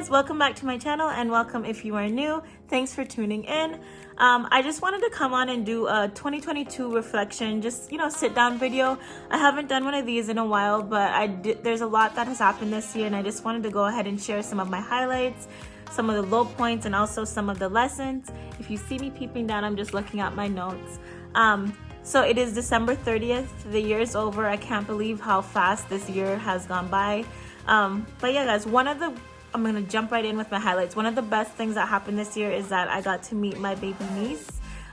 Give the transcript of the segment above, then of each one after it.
guys, welcome back to my channel, and welcome if you are new. Thanks for tuning in. I just wanted to come on and do a 2022 reflection, just sit down video. I haven't done one of these in a while, but there's a lot that has happened this year, and I just wanted to go ahead and share some of my highlights, some of the low points, and also some of the lessons. If you see me peeping down, I'm just looking at my notes. So it is December 30th. The year is over. I can't believe how fast this year has gone by. But yeah, guys, I'm gonna jump right in with my highlights. One of the best things that happened this year is that I got to meet my baby niece,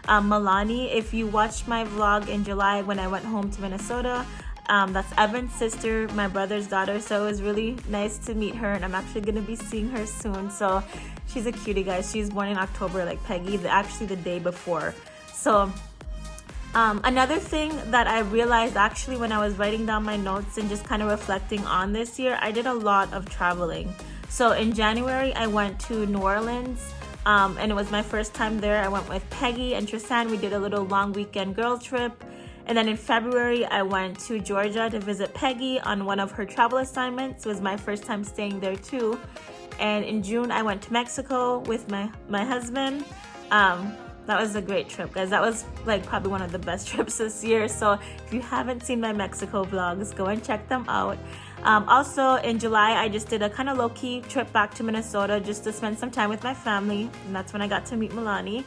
Milani. If you watched my vlog in July when I went home to Minnesota, that's Evan's sister, my brother's daughter. So it was really nice to meet her, and I'm actually gonna be seeing her soon. So she's a cutie, guys. She's born in October like Peggy, actually the day before. So another thing that I realized actually when I was writing down my notes and just kind of reflecting on this year, I did a lot of traveling. So in January, I went to New Orleans, and it was my first time there. I went with Peggy and Tristan. We did a little long weekend girl trip. And then in February, I went to Georgia to visit Peggy on one of her travel assignments. It was my first time staying there too. And in June, I went to Mexico with my husband. That was a great trip, guys. That was like probably one of the best trips this year. So if you haven't seen my Mexico vlogs, go and check them out. Also in July, I just did a kind of low-key trip back to Minnesota just to spend some time with my family. And that's when I got to meet Milani.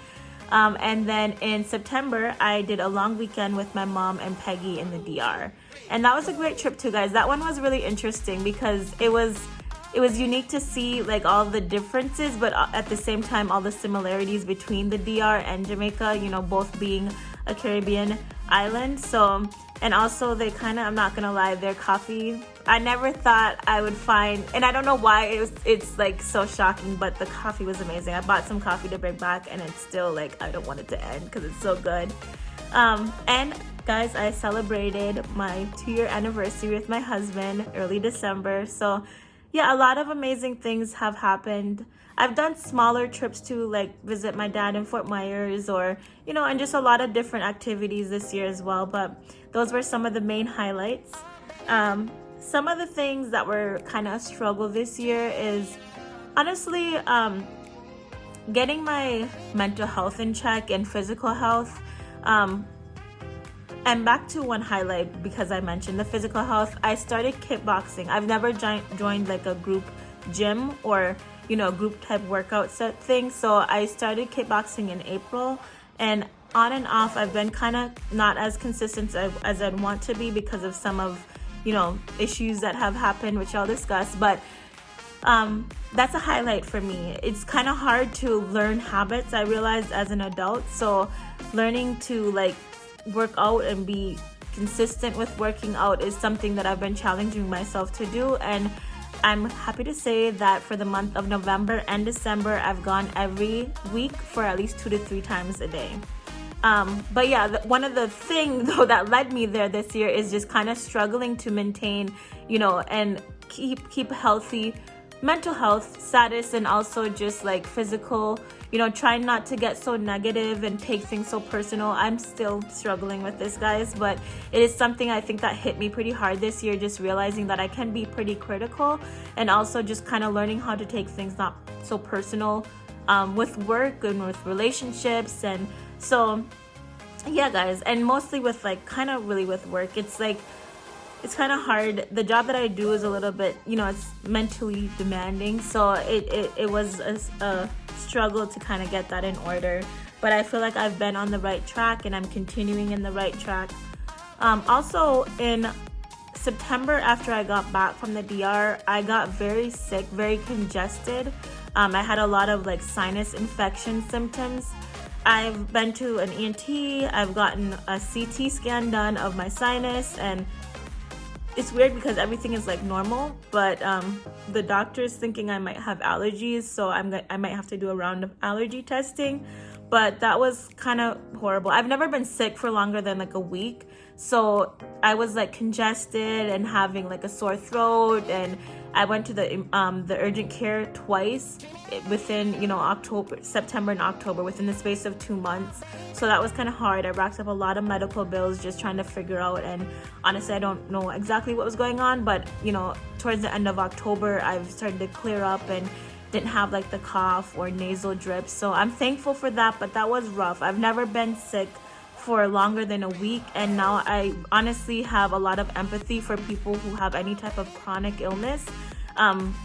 And then in September, I did a long weekend with my mom and Peggy in the DR. And that was a great trip too, guys. That one was really interesting because it was unique to see like all the differences, but at the same time all the similarities between the DR and Jamaica, both being a Caribbean island. So, and also they I'm not gonna lie, their coffee, I never thought I would find, and I don't know why it's like so shocking, but the coffee was amazing. I bought some coffee to bring back, and it's still like I don't want it to end because it's so good. And guys, I celebrated my 2-year anniversary with my husband early December. So yeah, a lot of amazing things have happened. I've done smaller trips to like visit my dad in Fort Myers, or and just a lot of different activities this year as well. But those were some of the main highlights. Some of the things that were kind of a struggle this year is honestly getting my mental health in check and physical health. And back to one highlight, because I mentioned the physical health, I started kickboxing. I've never joined like a group gym or a group type workout set thing. So I started kickboxing in April, and on and off I've been kind of not as consistent as I'd want to be because of some of issues that have happened, which I'll discuss. But that's a highlight for me. It's kind of hard to learn habits, I realized, as an adult. So learning to like work out and be consistent with working out is something that I've been challenging myself to do, and I'm happy to say that for the month of November and December, I've gone every week for at least 2 to 3 times a day. But yeah, one of the things though that led me there this year is just kind of struggling to maintain, and keep healthy mental health status, and also just like physical, trying not to get so negative and take things so personal. I'm still struggling with this, guys, but it is something I think that hit me pretty hard this year, just realizing that I can be pretty critical, and also just kind of learning how to take things not so personal with work and with relationships. And so yeah, guys, and mostly with like kind of really with work, it's kind of hard. The job that I do is a little bit, it's mentally demanding. So it was a struggle to kind of get that in order. But I feel like I've been on the right track, and I'm continuing in the right track. Also in September, after I got back from the DR, I got very sick, very congested. I had a lot of like sinus infection symptoms. I've been to an ENT. I've gotten a CT scan done of my sinus, and it's weird because everything is like normal, but the doctor's thinking I might have allergies, so I might have to do a round of allergy testing. But that was kind of horrible. I've never been sick for longer than like a week, so I was like congested and having like a sore throat, and I went to the urgent care twice within September and October, within the space of 2 months. So that was kind of hard. I racked up a lot of medical bills just trying to figure out, and honestly I don't know exactly what was going on, but towards the end of October I've started to clear up, and didn't have like the cough or nasal drips. So I'm thankful for that, but that was rough. I've never been sick for longer than a week, and now I honestly have a lot of empathy for people who have any type of chronic illness.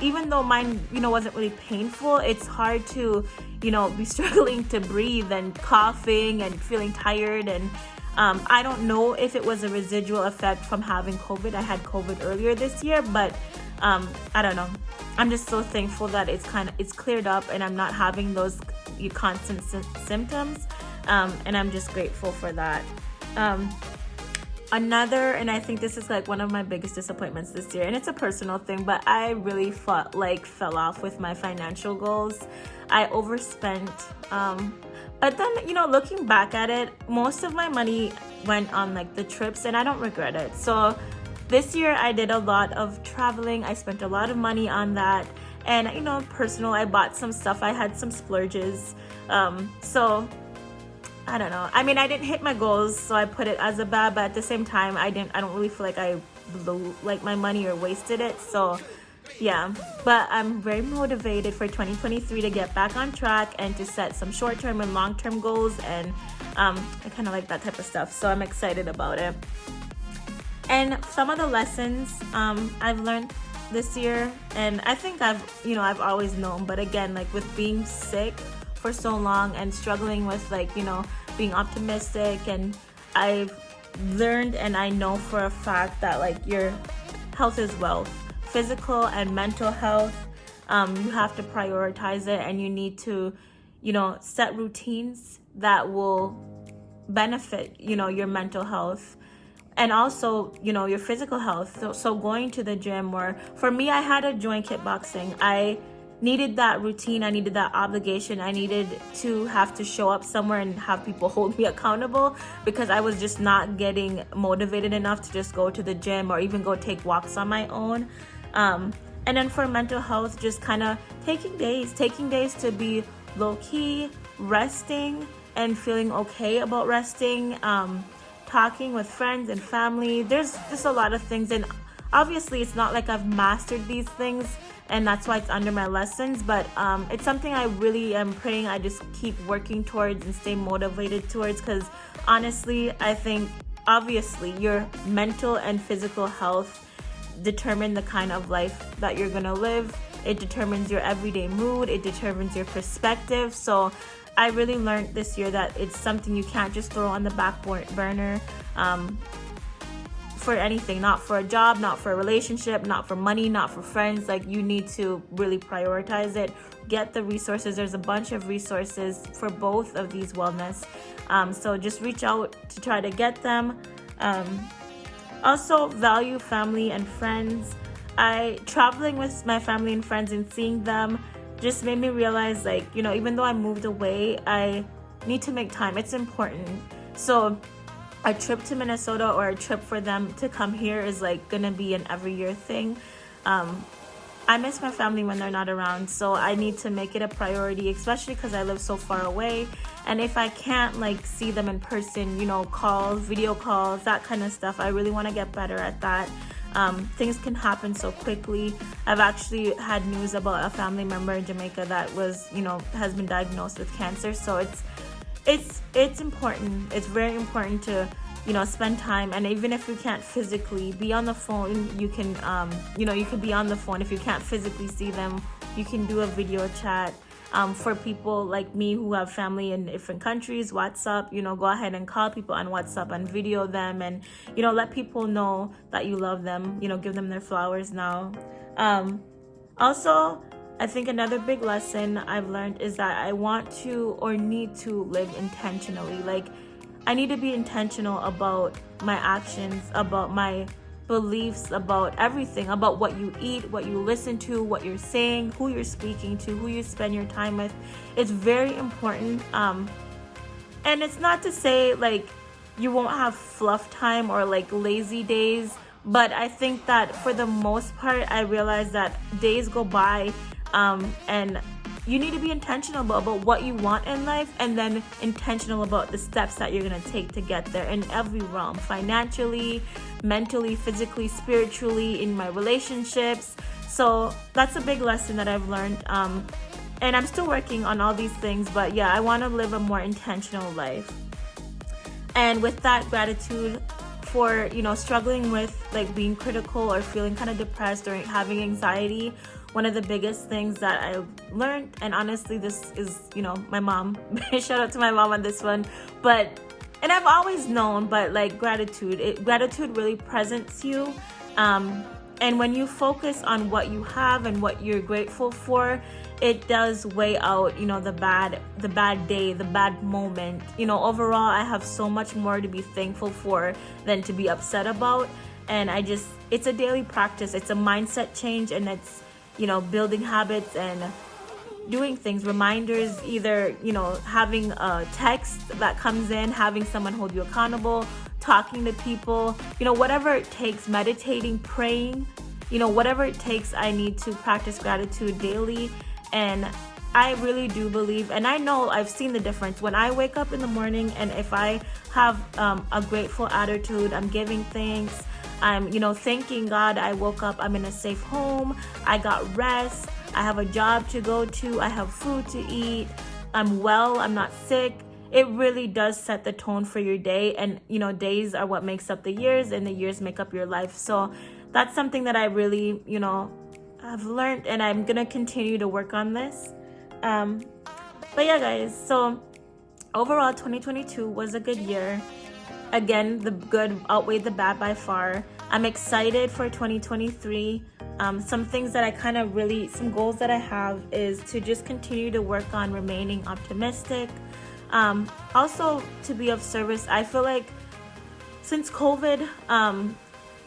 Even though mine, wasn't really painful, it's hard to, be struggling to breathe and coughing and feeling tired. And I don't know if it was a residual effect from having COVID. I had COVID earlier this year, but I don't know. I'm just so thankful that it's cleared up and I'm not having those constant symptoms. And I'm just grateful for that. Another, and I think this is like one of my biggest disappointments this year, and it's a personal thing, but I really fell off with my financial goals. I overspent. But then, looking back at it, most of my money went on like the trips, and I don't regret it. So this year I did a lot of traveling. I spent a lot of money on that. And, personal, I bought some stuff. I had some splurges. So I don't know. I mean, I didn't hit my goals, so I put it as a bad, but at the same time, I don't really feel like I blew like my money or wasted it. So yeah, but I'm very motivated for 2023 to get back on track and to set some short-term and long-term goals. And I kind of like that type of stuff. So I'm excited about it. And some of the lessons I've learned this year, and I think I've always known, but again, like with being sick for so long and struggling with being optimistic, and I've learned and I know for a fact that like your health is wealth, physical and mental health. You have to prioritize it, and you need to set routines that will benefit your mental health and also your physical health. So going to the gym, or for me, I had to join kickboxing. I needed that routine. I needed that obligation. I needed to have to show up somewhere and have people hold me accountable, because I was just not getting motivated enough to just go to the gym or even go take walks on my own. And then for mental health, just kind of taking days to be low key, resting and feeling okay about resting, talking with friends and family. There's just a lot of things, and obviously it's not like I've mastered these things, and that's why it's under my lessons, but it's something I really am praying I just keep working towards and stay motivated towards, because honestly, I think obviously your mental and physical health determine the kind of life that you're gonna live. It determines your everyday mood. It determines your perspective. So I really learned this year that it's something you can't just throw on the back burner for anything, not for a job, not for a relationship, not for money, not for friends. Like, you need to really prioritize it. Get the resources. There's a bunch of resources for both of these wellness. So just reach out to try to get them. Also, value family and friends. Traveling with my family and friends and seeing them just made me realize, like, even though I moved away, I need to make time. It's important. So a trip to Minnesota or a trip for them to come here is like gonna be an every year thing. I miss my family when they're not around, so I need to make it a priority, especially because I live so far away. And if I can't like see them in person, calls, video calls, that kind of stuff, I really want to get better at that. Things can happen so quickly. I've actually had news about a family member in Jamaica that was, has been diagnosed with cancer. So it's important. It's very important to spend time. And even if you can't physically be on the phone, you can you can be on the phone. If you can't physically see them, you can do a video chat. For people like me who have family in different countries, WhatsApp, go ahead and call people on WhatsApp and video them, and let people know that you love them, give them their flowers now. Also, I think another big lesson I've learned is that I want to or need to live intentionally. Like, I need to be intentional about my actions, about my beliefs, about everything, about what you eat, what you listen to, what you're saying, who you're speaking to, who you spend your time with. It's very important. And it's not to say like you won't have fluff time or like lazy days, but I think that for the most part, I realize that days go by and you need to be intentional about what you want in life, and then intentional about the steps that you're going to take to get there in every realm, financially, mentally, physically, spiritually, in my relationships. So that's a big lesson that I've learned. And I'm still working on all these things, but yeah, I want to live a more intentional life. And with that, gratitude for, struggling with like being critical or feeling kind of depressed or having anxiety. One of the biggest things that I've learned, and honestly, this is, my mom. Shout out to my mom on this one. And I've always known, but like gratitude really presents you. And when you focus on what you have and what you're grateful for, it does weigh out, the bad day, the bad moment. Overall, I have so much more to be thankful for than to be upset about. And it's a daily practice. It's a mindset change, and it's, building habits and doing things, reminders, either, having a text that comes in, having someone hold you accountable, talking to people, whatever it takes, meditating, praying, whatever it takes, I need to practice gratitude daily. And I really do believe, and I know I've seen the difference when I wake up in the morning, and if I have a grateful attitude, I'm giving thanks, I'm, thanking God I woke up, I'm in a safe home, I got rest, I have a job to go to, I have food to eat, I'm well, I'm not sick. It really does set the tone for your day. And, days are what makes up the years, and the years make up your life. So that's something that I really, I've learned, and I'm going to continue to work on this. But yeah, guys, so overall, 2022 was a good year. Again, the good outweighed the bad by far. I'm excited for 2023. Some things that some goals that I have is to just continue to work on remaining optimistic. Also to be of service. I feel like since COVID,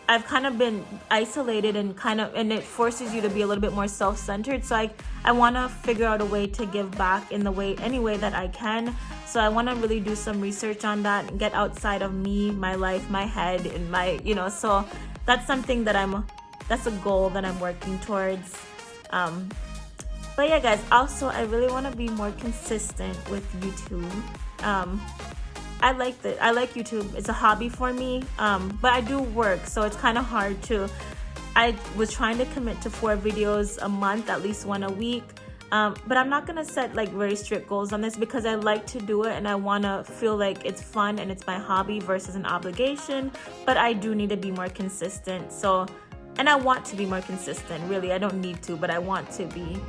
I've kind of been isolated and it forces you to be a little bit more self-centered. So I want to figure out a way to give back in any way that I can. So I want to really do some research on that and get outside of me, my life, my head, and my, so that's something that that's a goal that I'm working towards. But yeah, guys, also I really want to be more consistent with YouTube. I like YouTube. It's a hobby for me, but I do work, so it's kind of hard to. I was trying to commit to 4 videos a month, at least 1 a week, but I'm not gonna set like very strict goals on this because I like to do it and I want to feel like it's fun and it's my hobby versus an obligation. But I do need to be more consistent. And I want to be more consistent. Really, I don't need to, but I want to be.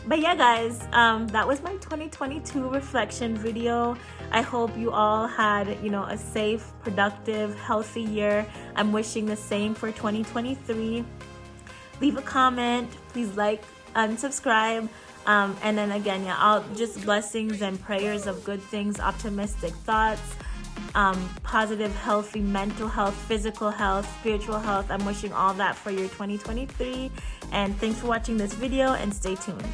But yeah, guys, that was my 2022 reflection video. I hope you all had, a safe, productive, healthy year. I'm wishing the same for 2023. Leave a comment, please like and subscribe. And then again, all just blessings and prayers of good things, optimistic thoughts, positive, healthy mental health, physical health, spiritual health. I'm wishing all that for your 2023. And thanks for watching this video, and stay tuned.